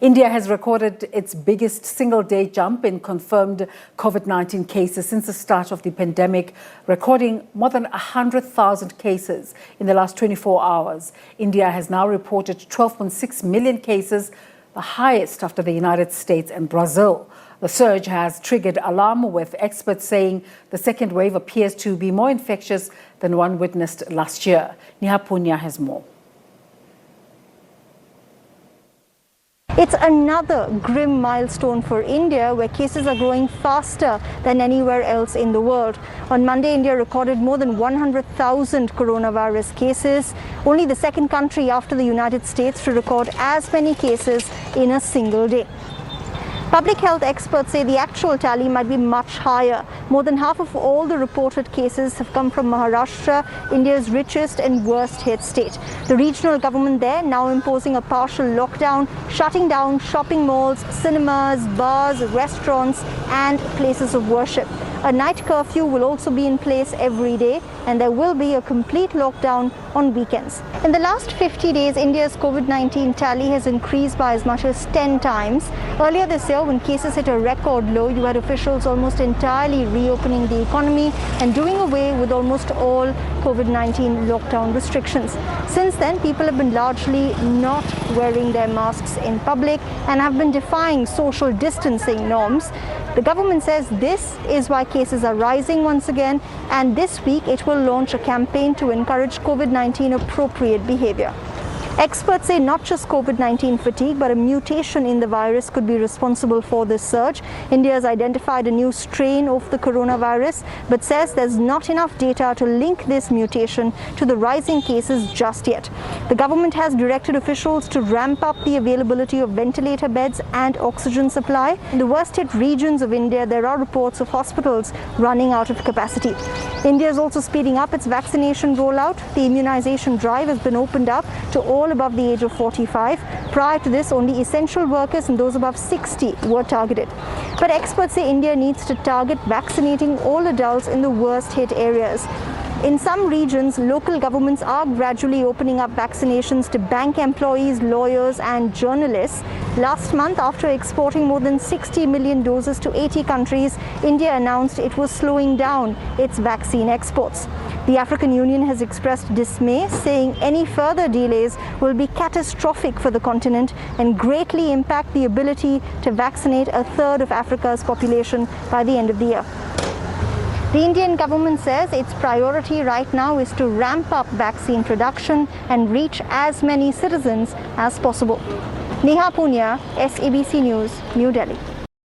India has recorded its biggest single-day jump in confirmed COVID-19 cases since the start of the pandemic, recording more than 100,000 cases in the last 24 hours. India has now reported 12.6 million cases, the highest after the United States and Brazil. The surge has triggered alarm, with experts saying the second wave appears to be more infectious than one witnessed last year. Neha Poonia has more. It's another grim milestone for India, where cases are growing faster than anywhere else in the world. On Monday, India recorded more than 100,000 coronavirus cases, only the second country after the United States to record as many cases in a single day. Public health experts say the actual tally might be much higher. More than half of all the reported cases have come from Maharashtra, India's richest and worst hit state. The regional government there now imposing a partial lockdown, shutting down shopping malls, cinemas, bars, restaurants and places of worship. A night curfew will also be in place every day, and there will be a complete lockdown on weekends. In the last 50 days, India's COVID-19 tally has increased by as much as 10 times. Earlier this year, when cases hit a record low, you had officials almost entirely reopening the economy and doing away with almost all COVID-19 lockdown restrictions. Since then, people have been largely not wearing their masks in public and have been defying social distancing norms. The government says this is why cases are rising once again, and this week it will launch a campaign to encourage COVID-19 appropriate behavior. Experts say not just COVID-19 fatigue, but a mutation in the virus could be responsible for this surge. India has identified a new strain of the coronavirus, but says there's not enough data to link this mutation to the rising cases just yet. The government has directed officials to ramp up the availability of ventilator beds and oxygen supply. In the worst hit regions of India, there are reports of hospitals running out of capacity. India is also speeding up its vaccination rollout. The immunization drive has been opened up to all above the age of 45. Prior to this, only essential workers and those above 60 were targeted. But experts say India needs to target vaccinating all adults in the worst hit areas. In some regions, local governments are gradually opening up vaccinations to bank employees, lawyers and journalists. Last month, after exporting more than 60 million doses to 80 countries, India announced it was slowing down its vaccine exports. The African Union has expressed dismay, saying any further delays will be catastrophic for the continent and greatly impact the ability to vaccinate a third of Africa's population by the end of the year. The Indian government says its priority right now is to ramp up vaccine production and reach as many citizens as possible. Neha Poonia, SABC News, New Delhi.